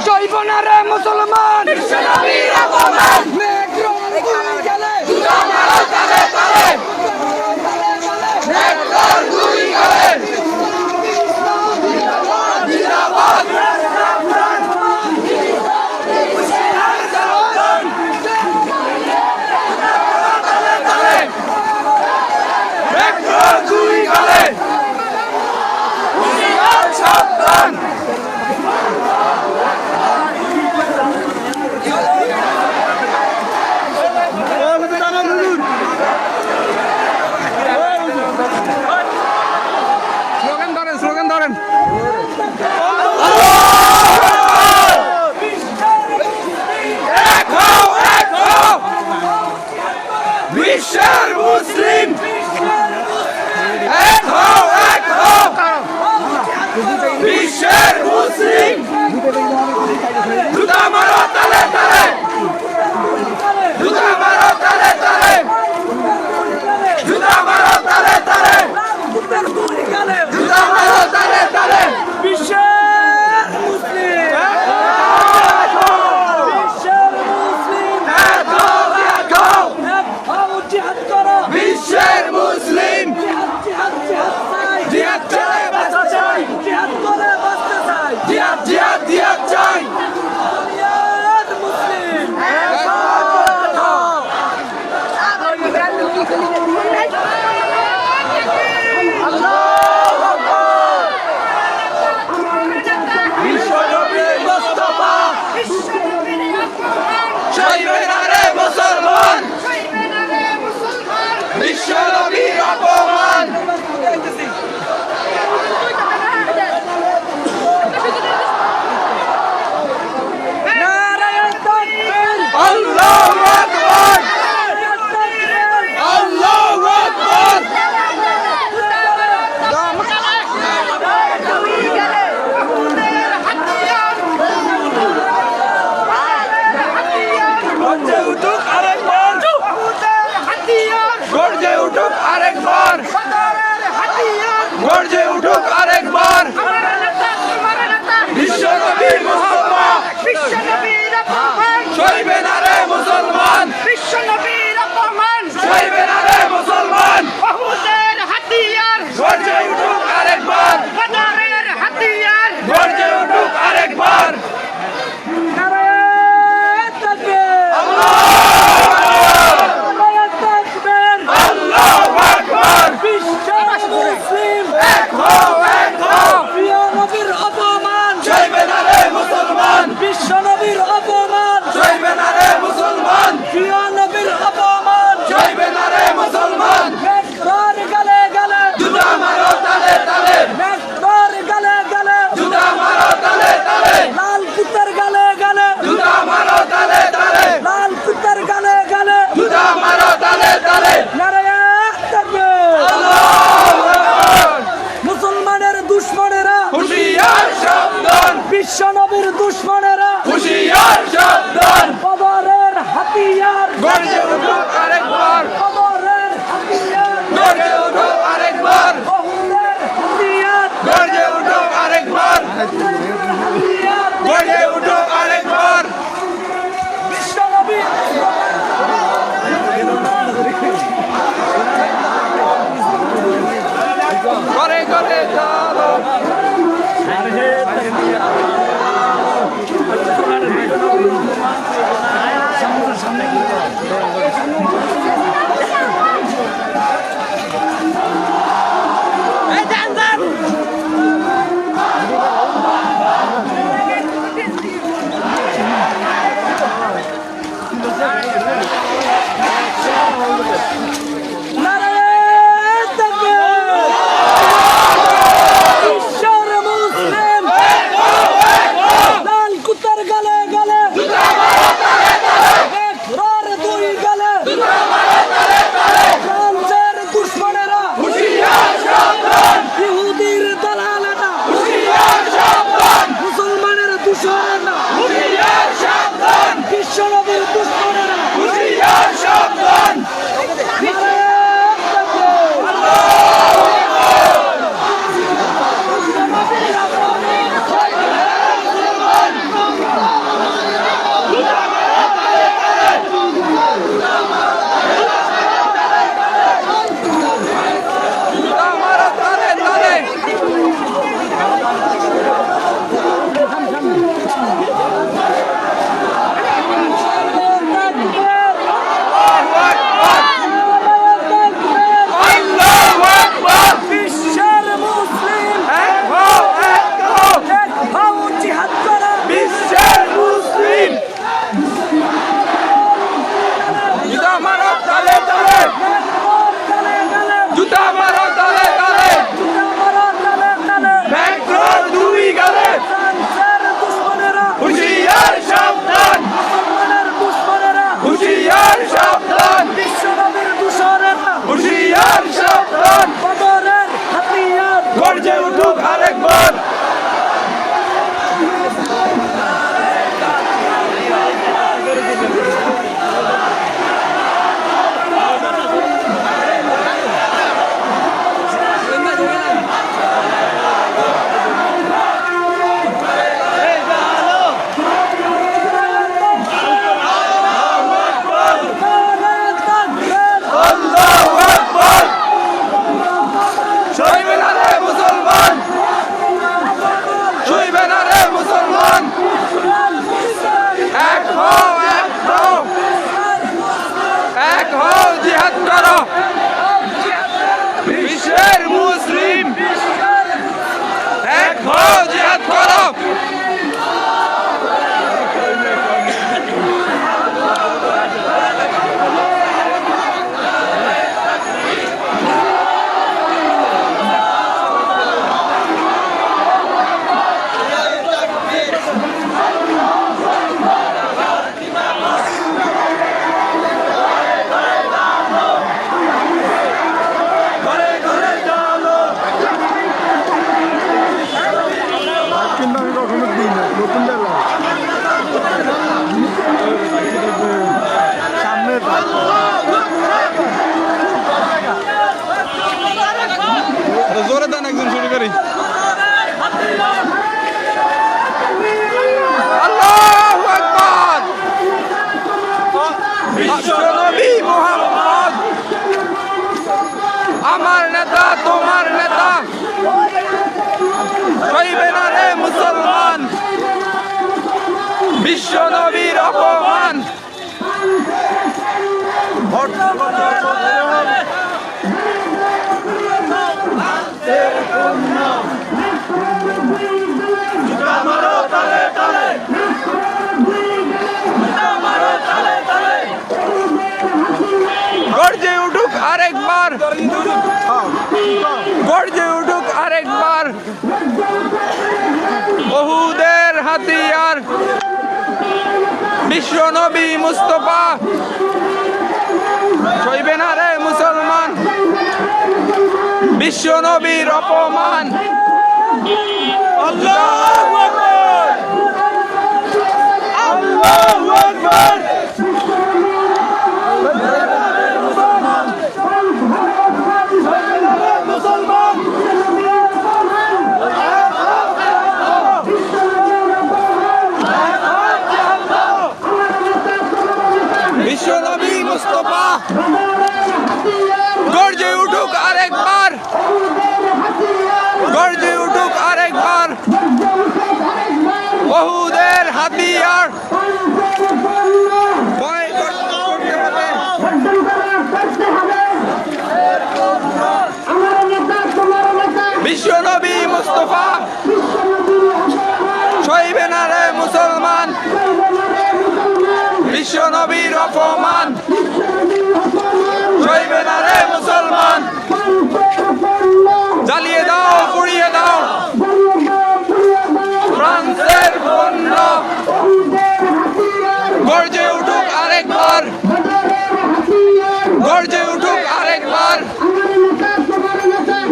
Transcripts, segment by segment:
সইব না রে মুসলমান বিশ্বনবীর অপমান মেঘরং দুই গেলে দুটা মারো তালে তালে মেঘরং দুই গেলে জিন্দাবাদ মেঘরং দুই গেলে সাবধান স্লোগান ধরেন বিশ্বের মুসলিম এক হও বিশ্বের মুসলিম জুতা মারো তালে তালে জুতা মারো তালে তালে জুতা মারো তালে তালে জুতা মারো তালে তালে বিশ্বের মুসলিম বিশ্বের মুসলিম জিহাদ চাই বাঁচা চাই জিহাদ করে বাঁচতে চাই জিহাদ জিহাদ জিহাদ চাই মুসলিম বিশ্বনবীর মুস্তাফা সইবে না রে মুসলমান বিশ্বনবীর অপমান আল্লাহু আকবার আল্লাহু আকবার গর্জে উঠুক আরেকবার গর্জে উঠুক আরেকবার গর্জে উঠুক আরেকবার বিশ্বনবীর মুস্তাফা সইবে না রে মুসলমান বিশ্বনবীর অপমান সইবে না রে মুসলমান বহুদের হাতিয়ার গর্জে উঠুক আরেকবার বাজারের হাতিয়ার গর্জে উঠুক আরেকবার বিশ্বনবীর অপমান সইবে না রে মুসলমান প্রিয় নবীর অপমান সইবে না রে মুসলমান মেঘর গলে গলে জুতা মারো তালে তালে মেঘর গলে গলে জুতা মারো তালে তালে লাল কুত্তার গলে গলে জুতা মারো তালে তালে লাল কুত্তার গলে গলে জুতা মারো তালে তালে নারায়ে তাকবীর আল্লাহু আকবার মুসলমানের দুশমনেরা হুঁশিয়ার সাবধান বিশ্বনবীর দুশমনেরা হুঁশিয়ার সাবধান কবরের হাতিয়ার গর্জে উঠুক আরেকবার কবরের হাতিয়ার গর্জে উঠুক আরেকবার বহুদের হাতিয়ার গর্জে উঠুক আরেকবার গর্জে উঠুক আরেকবার বিশ্বনবী করে করে চলো বিশ্বনবী মুহাম্মদ আমার নেতা তোমার নেতা সইবে না রে মুসলমান বিশ্বনবীর অপমান গর্জে উঠুক আরেকবার গর্জে উঠুক আরেকবার বহুদের হাতিয়ার বিশ্বনবী মুস্তফা সইবে না রে মুসলমান বিশ্বনবীর অপমান আল্লাহু আকবার আল্লাহু আকবার বিশ্বনবী মুস্তফা গর্জে উঠুক আরেকবার গর্জে উঠুক আরেকবার বহুদের হাতিয়ার ভয় করতে হবে বিশ্বনবী মুস্তফা সইবে না রে মুসলমান বিশ্বনবীর অপমান সইবে না রে মুসলমান জ্বালিয়ে দাও পুড়িয়ে দাও ফ্রান্সের পণ্য গর্জে উঠুক আরেকবার গর্জে উঠুক আরেকবার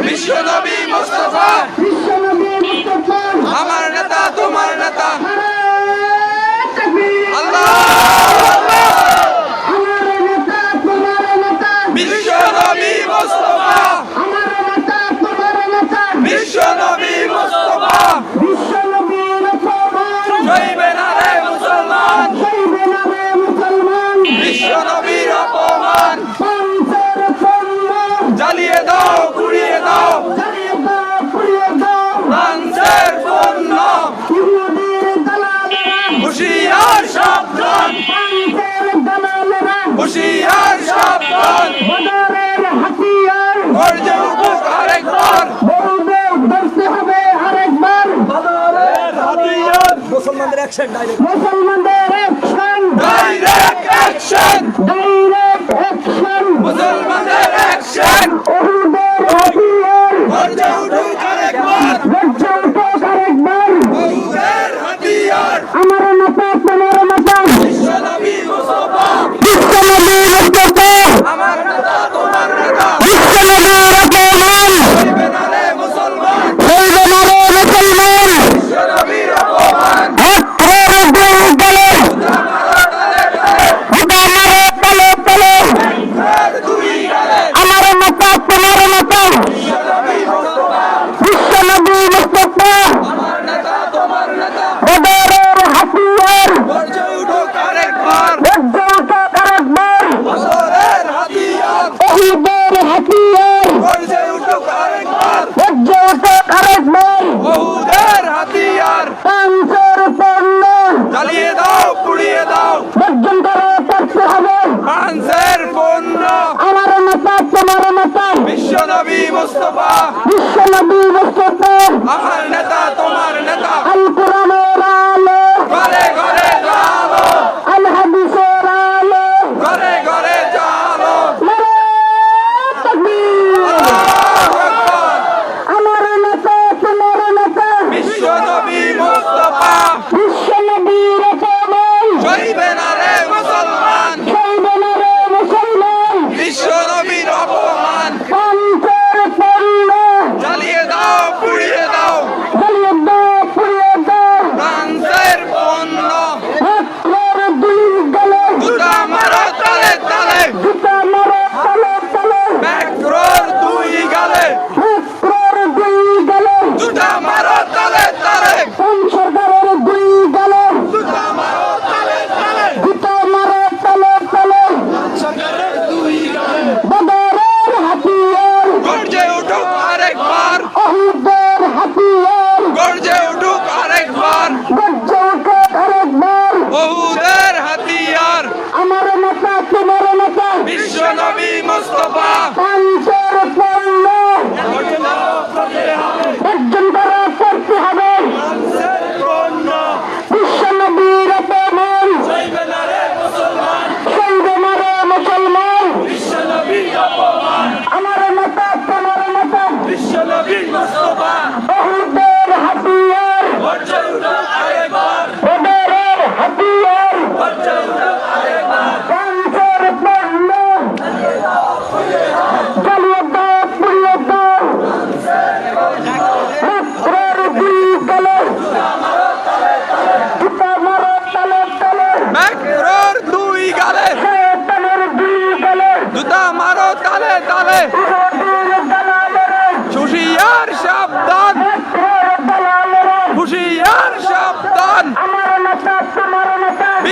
বিশ্বনবী মুস্তফা আমার নেতা তোমার নেতা আল্লাহ বিশ্বনবী মুস্তফা বিশ্বনবী মুস্তফা সইবে না রে মুসলমান বিশ্বনবীর অপমান জ্বালিয়ে দাও পুড়িয়ে দাও ফ্রান্সের পণ্য হুশিয়ার সাবধান হুশিয়ার সাবধান গর্জে উঠুক আরেকবার মুসলমানদের অ্যাকশন ডাইরেক্ট অ্যাকশন মুসলমানদের অ্যাকশন গর্জে উঠুক আরেকবার বহুদের হাতিয়ার আমার নেতা তোমার নেতা বিশ্বনবী মুস্তফা বিশ্বনবী মুস্তফা আমার নেতা তোমার নেতা বিশ্বনবীর অপমান সইবে না রে মুসলমান সইবে না রে মুসলমান বিশ্বনবীর অপমান হক করে গলে মারো তালে তালে হুদা মারো তালে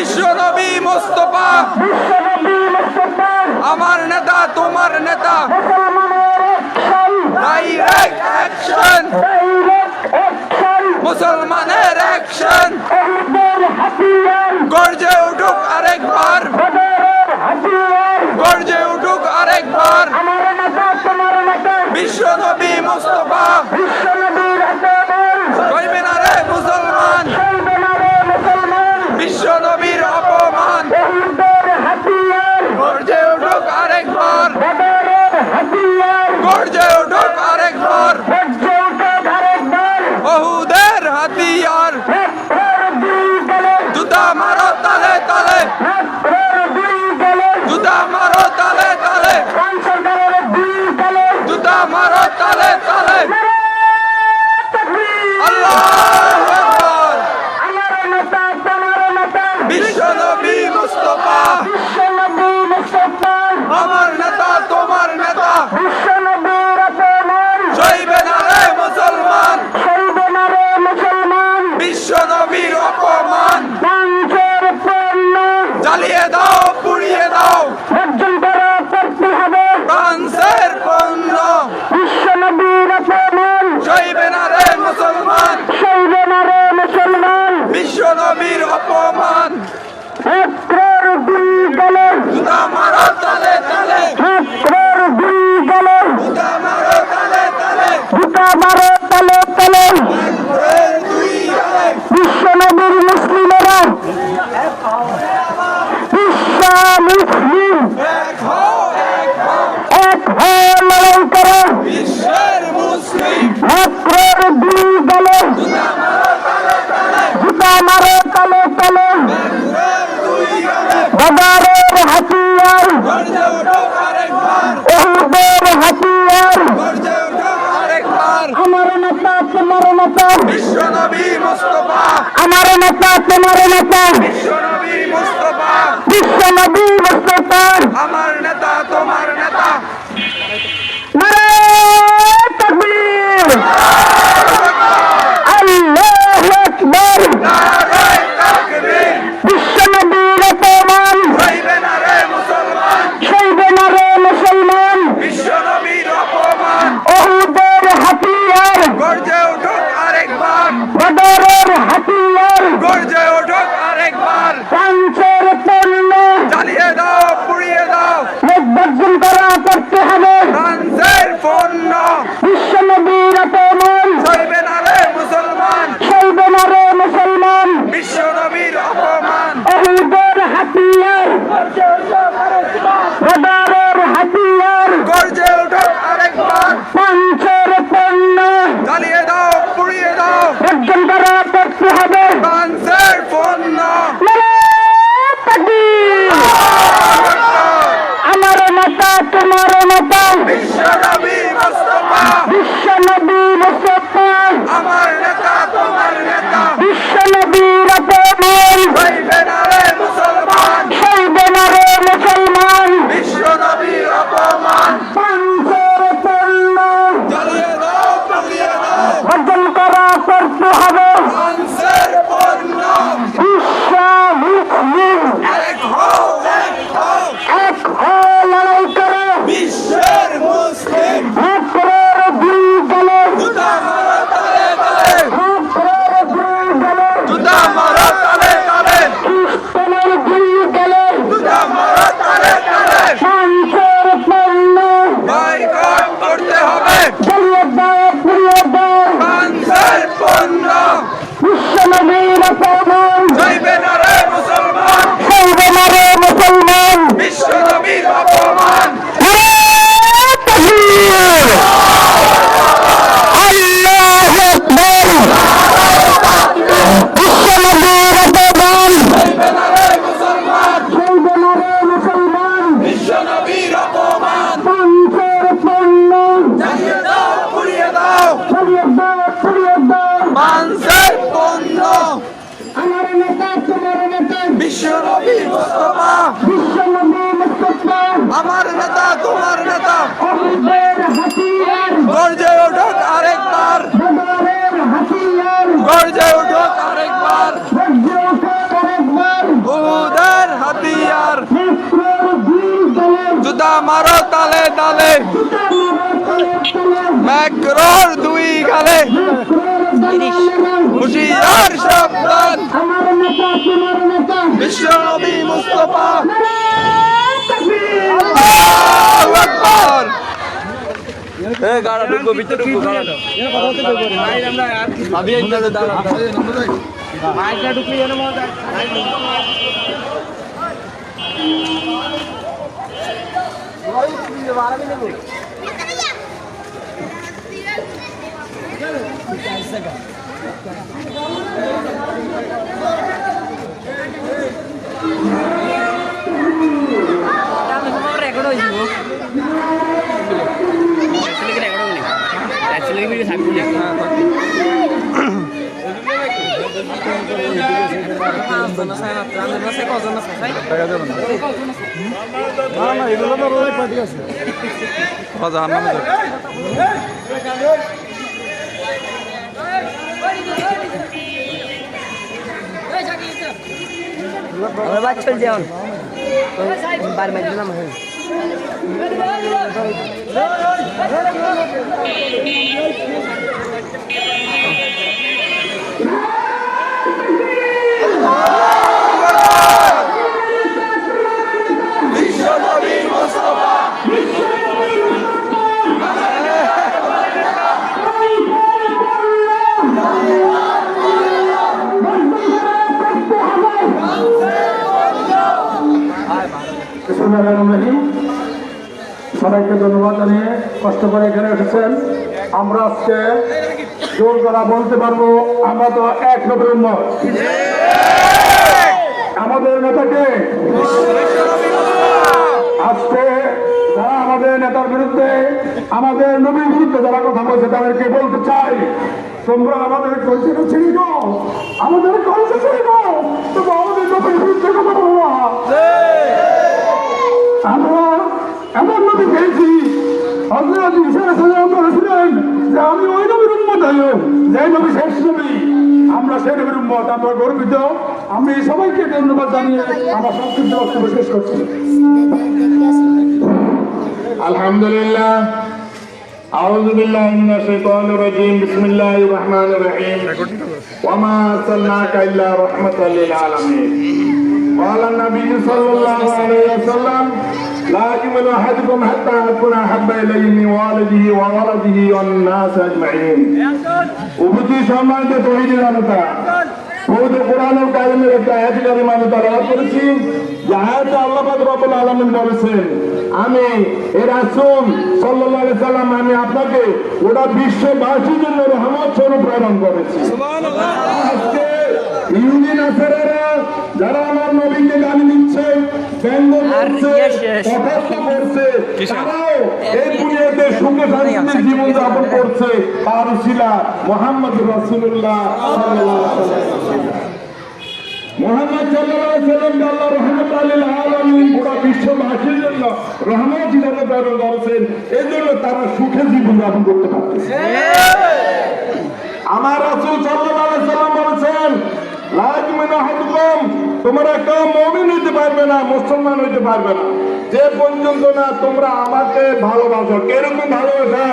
বিশ্বনবী মুস্তাফা বিশ্বনবী মুস্তাফা আমার নেতা তোমার নেতা মুসলমানের action direct action direct action মুসলমানের অ্যাকশন শহীদের হাতিয়ার গর্জে উঠুক আরেকবার বদরের হাতিয়ার গর্জে উঠুক আরেকবার আমার নেতা তোমার নেতা বিশ্বনবী মুস্তাফা বিশ্বনবীর আদরের কইবে না রে মুসলমান চলবে না রে মুসলমান বিশ্বনবীর অপমান শহীদের হাতিয়ার গর্জে উঠুক আরেকবার বদরের হাতিয়ার গর্জে উঠুক আরেকবার গর্জে উঠে আরেকবার বহুদের হাতিয়ার রাষ্ট্রের দুই গেলে জুতা মারো তালে তালে রাষ্ট্রের দুই গেলে জুতা মারো তালে তালে সরকারের দুই গেলে জুতা মারো তালে তালে তাকবীর আল্লাহু আকবার আমার নেতা তোমার নেতা বিশ্বনবী মুস্তাফা বিশ্বনবী মুস্তাফা আমার নেতা তোমার নেতা বিশ্বনবীর অপমান সইবে না রে মুসলমান চলবে না রে মুসলমান বিশ্বনবীর অপমান লাঞ্চের পণ্য জ্বালিয়ে দাও পুড়িয়ে দাও বর্জন করা করতে হবে ফ্রান্সের পণ্য বিশ্বনবীর অপমান সইবে না রে মুসলমান চলবে না রে মুসলমান বিশ্বনবীর অপমান রাষ্ট্রের দুই গেলে জুতা মারো তালে তালে রাষ্ট্রের দুই গেলে জুতা মারো তালে তালে জুতা মারো তলে তলে একবারের দুই গালে বিশ্বনবীর মুসলিমেরা বিশ্ব মুসলিম এক হও এক হও এক হয়ে লড়াই করো বিশ্বের মুসলিম রাষ্ট্রের দুই গেলে জুতা মারো তালে তালে জুতা মারো তলে তলে একবারের দুই গালে বদরের হাতিয়ার গর্জে উঠো আরেকবার ওহুদের হাতিয়ার গর্জে উঠো আরেকবার আমার নেতা তোমার নেতা বিশ্বনবী মুস্তাফা আমার নেতা তোমার নেতা বিশ্বনবী মুস্তাফা বিশ্বনবী মুস্তাফা আমার নেতা তোমার নেতা নারায়ে তাকবীর আল্লাহু আকবার নারায়ে তাকবীর বিশ্বনবীর অপমান সইবে না রে মুসলমান চলবে না রে মুসলমান বিশ্বনবীর অপমান ওহুদের হাতিয়ার গর্জে উঠুক আরেকবার বদরের হাতিয়ার গর্জে উঠুক আরেকবার লাঞ্চের পণ্য জ্বালিয়ে দাও পুড়িয়ে দাও বর্জন করা করতে হবে ফ্রান্সের পণ্য বিশ্বনবীর অপমান সইবে না রে মুসলমান চলবে না রে মুসলমান বিশ্বনবীর অপমান ওহুদের হাতিয়ার বদরের হাতিয়ার গর্জে উঠুক আরেকবার লাঞ্চের পণ্য জ্বালিয়ে দাও পুড়িয়ে দাও বর্জন করা করতে হবে ফ্রান্সের পণ্য নারায়ে তাকবীর আমার নেতা তোমার নেতা বিশ্বনবী মুস্তাফা বিশ্বনবী মুস্তাফা আমার নেতা তোমার নেতা বিশ্বনবীর অপমান সইবে না রে মুসলমান চলবে না রে মুসলমান বিশ্বনবীর অপমান লাঞ্চের পণ্য জ্বালিয়ে দাও পুড়িয়ে দাও বর্জন করা করতে হবে ফ্রান্সের পণ্য বিশ্ব মুসলিম এক হও এক হও এক হয়ে লড়াই করে বিশ্বের মুসলিম রাত্রের দুই গেলে জুতা মারো তালে তালে রাত্রের দুই গেলে জুতা মারো তালে তালে খ্রিস্টানের দুই গেলে জুতা মারো তালে তালে লাঞ্চের পণ্য বয়কট করতে হবে জ্বালিয়ে দাও পুড়িয়ে দাও ফ্রান্সের পণ্য বিশ্বনবীর অপমান সইবে না রে মুসলমান চলবে না রে মুসলমান বিশ্বনবীর অপমান নারায়ে তাকবীর আল্লাহু আকবার বিশ্বনবীর অপমান সইবে না রে মুসলমান চলবে না রে মুসলমান বিশ্বনবীর অপমান লাঞ্চের পণ্য জ্বালিয়ে দাও পুড়িয়ে দাও জ্বালিয়ে দাও পুড়িয়ে দাও ফ্রান্সের পণ্য আমার নেতা তোমার নেতা বিশ্বনবী মুস্তাফা বিশ্বনবী মুস্তাফা আমার নেতা তোমার নেতা ওহুদের হাতিয়ার গর্জে উঠুক আরেকবার বদরের হাতিয়ার গর্জে উঠুক আরেকবার বজ্র উঠে আরেকবার ও জুতা মারো তালে তালে ম্যাক্রোর দুই গালে হুশিয়ার সাবধান আমার নেতা তোমার নেতা বিশ্ব নবী মুস্তাফা তাকবীর আল্লাহু আকবার এ গাড়া ঢুকো ভিতরে ঢুকো গাড়া কথা বলতে দেব না ভাই আমরা ভাবি এই দাদা দাঁড়া মাইকটা ঢুকলি এনে মজা চল যেমন বার মাইল দিলাম সবাইকে ধন্যবাদ জানিয়ে কষ্ট করে এখানে এসেছেন। আমরা আজকে জোর করা বলতে পারবো আমরা তো এক নবীর উম্মত। আমাদের নেতাকে আজকে যারা আমাদের নেতার বিরুদ্ধে আমাদের নবীর বিরুদ্ধে যারা কথা বলছে তাদেরকে বলতে চাই, তোমরা আমাদের কলসিটা ছিড়ি গো, আমাদের কলসি ছিড়ি গো, তোমরা আমাদের নবীর বিরুদ্ধে কথা বলো না। আমরা এমন নবী পেয়েছি, হযরত ঈসা আলাইহিস সালাম বলেছিলেন যে আমি ওই নবীর উম্মত হই, যে নবী শেষ নবী, আমরা সেই নবীর উম্মত। আমরা গর্বিত। আমি সবাইকে ধন্যবাদ জানিয়ে আমার সংক্ষিপ্ত বক্তব্য শেষ করছি। আলহামদুলিল্লাহ, আউযু বিল্লাহি মিনাশ শাইতানির রাজীম, বিসমিল্লাহির রহমানির রহিম, ওয়া মা আরসালনাকা ইল্লা রাহমাতাল লিল আলামিন। قال النبي صلى الله عليه وسلم لا يؤمن احدكم حتى اكون احب اليه من والده وولده والناس اجمعين। উভতি সম্মানিত তৌহিদি জনতা, পবিত্র কোরআনুল কারীমের একটা আয়াত কারিমা আমি তেলাওয়াত করেছি। যে আয়াতে আল্লাহ পাক রব্বুল আলামিন বলেছেন, আমি এর রাসূল সাল্লাল্লাহু আলাইহি সাল্লাম আমি আপনাকে গোটা বিশ্ববাসীর জন্য রহমত স্বরূপ প্রেরণ করেছি। সুবহানাল্লাহ। আজকে ইহুদি নাসারারা যারা আমার নবীকে গালি দিচ্ছে, ব্যঙ্গ করছে, অপহাস্য করছে, তারাও এই দুনিয়াতে সুখে শান্তিতে জীবন যাপন করছে তার উসিলা মুহাম্মদ রাসূলুল্লাহ সাল্লাল্লাহু আলাইহি ওয়াসাল্লাম। মুহাম্মদ সাল্লাল্লাহু আলাইহি ওয়াসাল্লামকে আল্লাহ রাহমাতুল লিল আলামিন গোটা বিশ্ববাসীর জন্য রহমত হিসেবে প্রেরণ করেছেন। এই জন্য তারা সুখে জীবন যাপন করতে পারতেছে। আমার রাসূল সাল্লাল্লাহু আলাইহি ওয়াসাল্লাম বলেছেন, লা ইউমিনু আহাদুকুম, তোমরা কেউ মুমিন হইতে পারবে না, মুসলমান হইতে পারবে না যে পর্যন্ত না তোমরা আমাকে ভালোবাসো। কিরকম ভালোবাসা?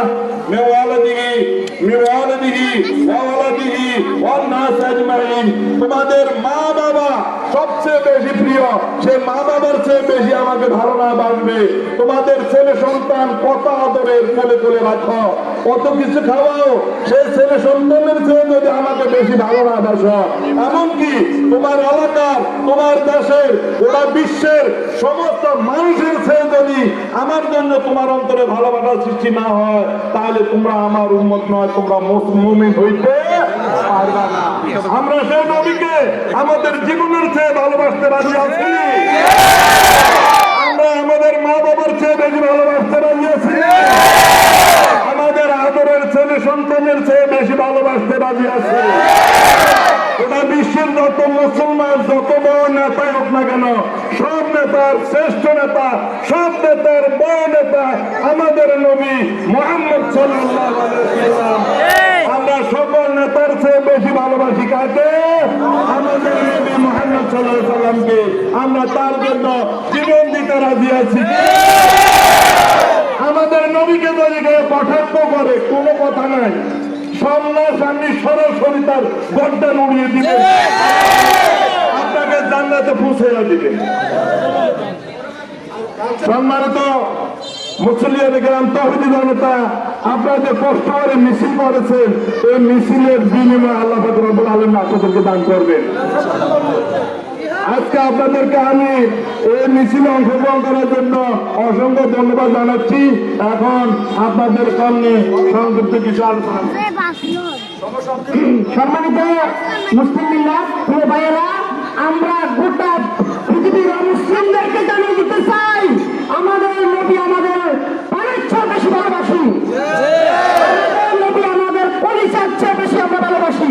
তোমাদের মা বাবা সবচেয়ে বেশি প্রিয়, সে মা বাবার চেয়ে বেশি আমাকে ভালো না বাসবে। তোমাদের ছেলে সন্তান কত আদরের, কোলে কোলে রাখো, কত কিছু খাওয়াও, সেই ছেলে সন্তানের চেয়ে যদি আমাকে বেশি ভালো না বাসো, এমনকি তোমার এলাকার, তোমার দেশের, গোটা বিশ্বের সমস্ত মানুষের চেয়ে যদি আমার জন্য তোমার অন্তরে ভালোবাসার সৃষ্টি না হয়, তাহলে তোমরা আমার উম্মত নয়, তোমরা মুমিন হইতে পারবে না। আমরা সেই নবীকে আমাদের জীবনের চেয়ে ভালোবাসতে রাজি আছি। আমরা আমাদের মা বাবার চেয়ে বেশি ভালোবাসতে রাজি আছি। আমাদের আদরের ছেলে সন্তানের চেয়ে বেশি ভালোবাসতে রাজি আছি। গোটা বিশ্বের যত মুসলমান, যত বড় নেতাই হোক না কেন, সব নেতার শ্রেষ্ঠ নেতা, সব নেতার বড় নেতা আমাদের নবী মুহাম্মদ সাল্লাল্লাহু আলাইহি ওয়াসাল্লাম। আমরা সকল নেতার চেয়ে বেশি ভালোবাসি কাকে? আমাদের নবী মুহাম্মদ সাল্লাল্লাহু আলাইহি ওয়াসাল্লামকে। আমরা তার জন্য জীবন দিতে রাজি আছি। আমাদের নবীকে যদি কেউ কটাক্ষ করে কোনো কথা নাই, সামনাসামনি সরাসরি তার গর্দান উড়িয়ে দিবে, আপনাকে জান্নাতে পৌঁছে দিবে। সম্মানিত মুসলিম গ্রাম তৌহিদি জনতা, আপনারা যে কষ্ট করে মিছিল করেছেন, এই মিছিলের বিনিময়ে আল্লাহ পাক রব্বুল আলামিন আপনাদেরকে দান করবেন। আজকে আপনাদেরকে আমি এই মিছিলে অংশগ্রহণ করার জন্য অসংখ্য ধন্যবাদ জানাচ্ছি। এখন আপনাদের সামনে সংক্ষিপ্ত কিছু আলোচনা। সম্মানিত মুসলিম মিল্লাত প্রিয় ভাইয়েরা, আমরা গোটা পৃথিবীর মুসলিমদেরকে জানিয়ে দিতে চাই, আমাদের নবী আমাদের প্রাণের চেয়ে বেশি ভালোবাসি, আমাদের নবী আমাদের পরিচয়ের চেয়ে বেশি আমরা ভালোবাসি।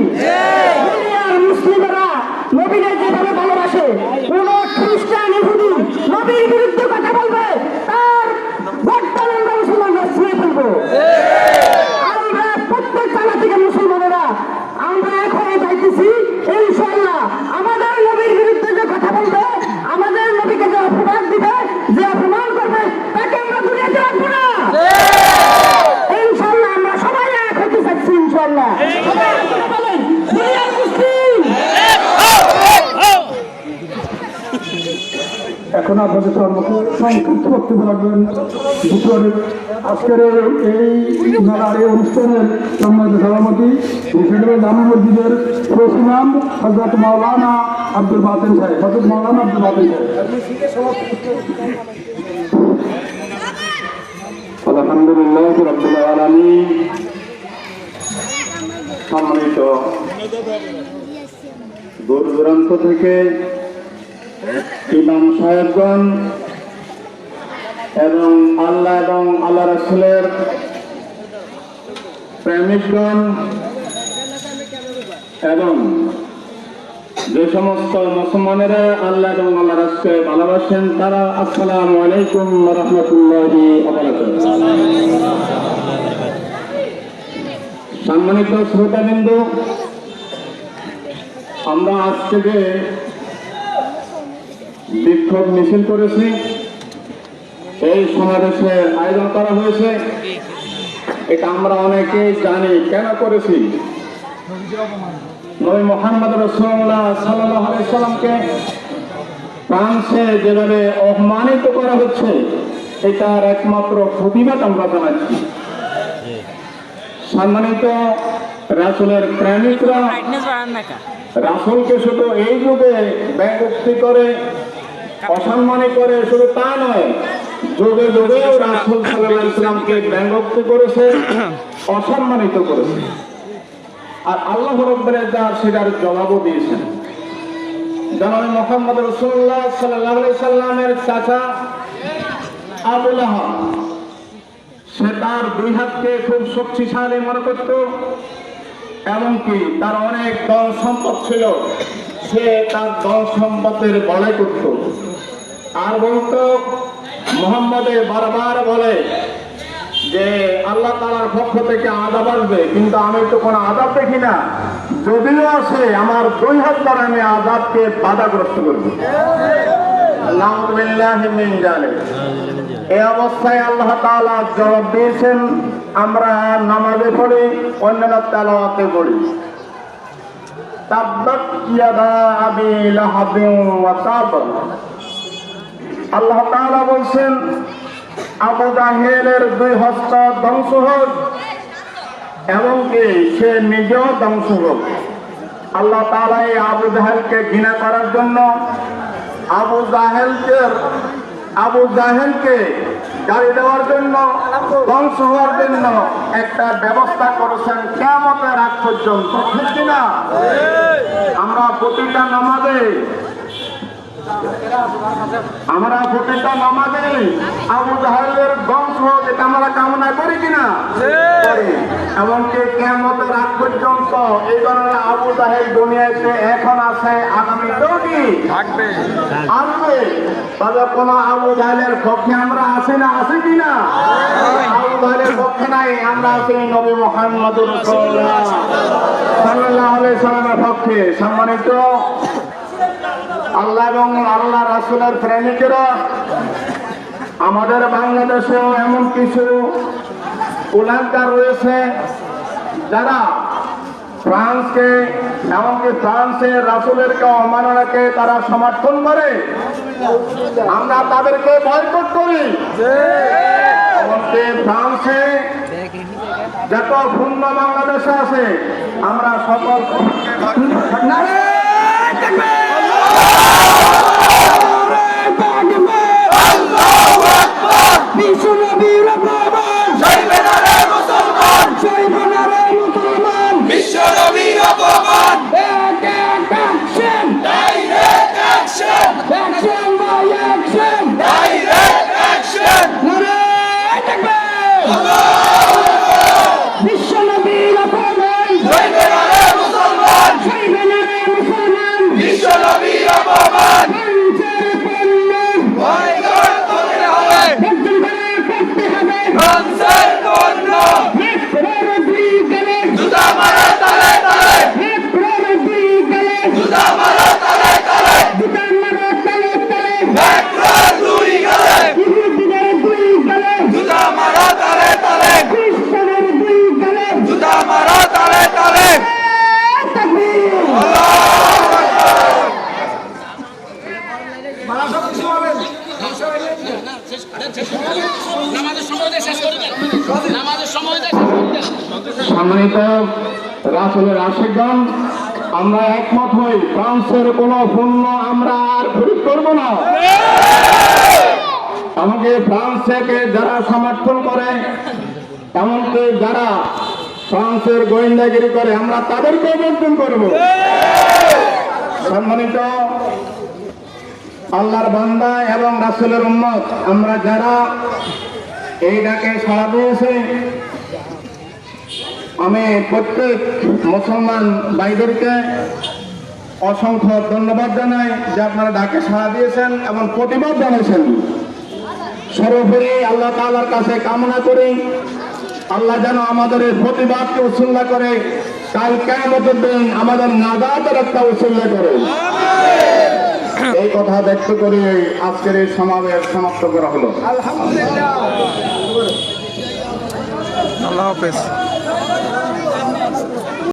দুনিয়ার মুসলিমেরা নবীকে যেভাবে ভালোবাসে, কোন খ্রিস্টান ইহুদি নবীর বিরুদ্ধে কথা বলবে, তার বর্তমান আমরা মুসলমানরা ছুঁয়ে ফেলবো। আমরা প্রত্যেক জায়গা থেকে মুসলমানেরা আমরা এখন যাইতেছি, ইনশাআল্লাহ আমাদের নবীর বিরুদ্ধে যে কথা বলবে, আমাদের নবীকে যে অপবাদ দিবে, যে অপমান করবে, তাকে আমরা দুনিয়াতে রাখবো না। ইনশাআল্লাহ আমরা সবাই এক হতে চাচ্ছি, ইনশাআল্লাহ সবাই এক হতে বলেন দুনিয়ার মুসলিম। এখন আপনাদের সম্মুখে সংক্ষিপ্ত বক্তব্য রাখবেন আজকের এই মেলার এই অনুষ্ঠানের সম্মানিত সভাপতি জামা মসজিদের প্রসিমাম হযরত মাওলানা আব্দুল বাতেন সাহেব। হযরত মাওলানা আব্দুল বাতেন সাহেব। আলহামদুলিল্লাহ রাব্বিল আলামিন। সম্মানিত দূর দূরান্ত থেকে ইমাম সাহেবগণ এবং আল্লাহ এবং আল্লাহ রাসূলের প্রেমিকগণ এবং যে সমস্ত মুসলমানেরা আল্লাহ এবং আল্লাহ রাসূলকে ভালোবাসেন, তারা আসসালামু আলাইকুম ওয়া রাহমাতুল্লাহি ওয়া বারাকাতুহু। সম্মানিত শ্রোতাবৃন্দ, আমরা আজ থেকে বিক্ষোভ মিছিল করেছি, এই সমাবেশের আয়োজন করা হয়েছে। এটা আমরা অনেকেই জানি কেন করেছি। নবী মুহাম্মদ রাসূলুল্লাহ সাল্লাল্লাহু আলাইহি সাল্লামকে ফ্রান্সে যেভাবে অপমানিত করা হচ্ছে, এটার একমাত্র প্রতিবাদ আমরা জানাচ্ছি। সম্মানিত রাসূলের প্রেমিকরা রাসূলকে শুধু এই যুগে ব্যঙ্গোক্তি করে, অসম্মানী করে, শুধু তা নয়, যুগে যুগেও রাসূল সাল্লাল্লাহু আলাইহি সাল্লামকে ব্যঙ্গোক্তি করেছে, অসম্মানিত করেছে। আর আল্লাহ রাব্বুল ইজ্জত সেটার জবাবও দিয়েছেন। জনাব মুহাম্মদ রাসূলুল্লাহ সাল্লাল্লাহু আলাইহি সাল্লামের চাচা আবু লাহাব, সে তার দুই হাতকে খুব শক্তিশালী মনে করত, এমনকি তার অনেক ধন সম্পদ ছিল, সে তার ধন সম্পদের বড়াই করত আর বলতো, মুহাম্মদে বারবার বলে যে আল্লাহ তাআলার পক্ষ থেকে আযাব আসবে, কিন্তু আমি তো কোনো আযাব দেখি না, যদিও আসে আমার দুই হাত দ্বারা আমি আযাবকে বাধাগ্রস্ত করব। নাউযুবিল্লাহি মিন যালিক। এই অবস্থায় আল্লাহ তাআলা জবাব দিয়েছেন। আমরা নামাজে পড়ি, অন্যান্য তেলাওয়াতে পড়ি, তাব্বাত ইয়াদা আবি লাহাবিন ওয়া তাব। আল্লাহ তাআলা বলছেন, আবু জাহেলের দুই হস্ত ধ্বংস হোক, এমনকি সে নিজেও ধ্বংস হোক। আল্লাহ তাআলা এই আবু জাহেলকে ঘৃণা করার জন্য আবু জাহেলকে গাড়ি দেওয়ার জন্য, ধ্বংস হওয়ার জন্য একটা ব্যবস্থা করেছেন কিয়ামতের আগ পর্যন্ত, ঠিক কিনা? আমরা প্রতিটা নামাজে আবু জাহেলের ধ্বংস হোক, এটা আমরা কামনা করি কিনা? করি। এমনকি কিয়ামতের আগ পর্যন্ত এই ধরনের আবু জাহেল দুনিয়াতে এখন আছে, আগামীতেও কি আসবে? তবে কোন আবু জাহেলের পক্ষে আমরা আছি না, আছি কিনা? আবু জাহেলের পক্ষে নাই, আমরা আছি নবী মুহাম্মদ রাসূলুল্লাহ সাল্লাল্লাহু আলাইহি সাল্লামের পক্ষে। সম্মানিত আল্লাহ এবং আল্লাহ রাসূলের প্রেমিকেরা, আমাদের বাংলাদেশেও এমন কিছু কুলাঙ্গার রয়েছে যারা ফ্রান্সকে, এমনকি ফ্রান্সের রাসূলের অবমাননাকে তারা সমর্থন করে। আমরা তাদেরকে বয়কট করি। এমনকি ফ্রান্সে যত পূর্ণ বাংলাদেশে আছে আমরা সকল সম্মানিত রাসূলের আশিকগণ, আমরা একমত হই, ফ্রান্সের কোন পণ্য আমরা আর খরিদ করব না। আমাকে ফ্রান্স থেকে যারা সমর্থন করে, এমনকি যারা ফ্রান্সের গোয়েন্দাগিরি করে, আমরা তাদেরকে বর্জন করব। সম্মানিত আল্লাহর বান্দা এবং রাসূলের উম্মত, আমরা যারা এই ডাকে সাড়া দিয়েছে, আমি প্রত্যেক মুসলমান ভাইদেরকে অসংখ্য ধন্যবাদ জানাই যে আপনারা ডাকে সাড়া দিয়েছেন এবং প্রতিবাদ জানিয়েছেন। সর্বোপরি আল্লাহ তাআলার কাছে কামনা করি আল্লাহ যেন আমাদের এই প্রতিবাদকে উৎসল্লা করে, কাল কিয়ামতের দিন আমাদের নাজাতের একটা উৎসল্লা করে। এই কথা ব্যক্ত করে আজকের এই সমাবেশ সমাপ্ত করা হলো। আলহামদুলিল্লাহ। আল্লাহ হাফেজ।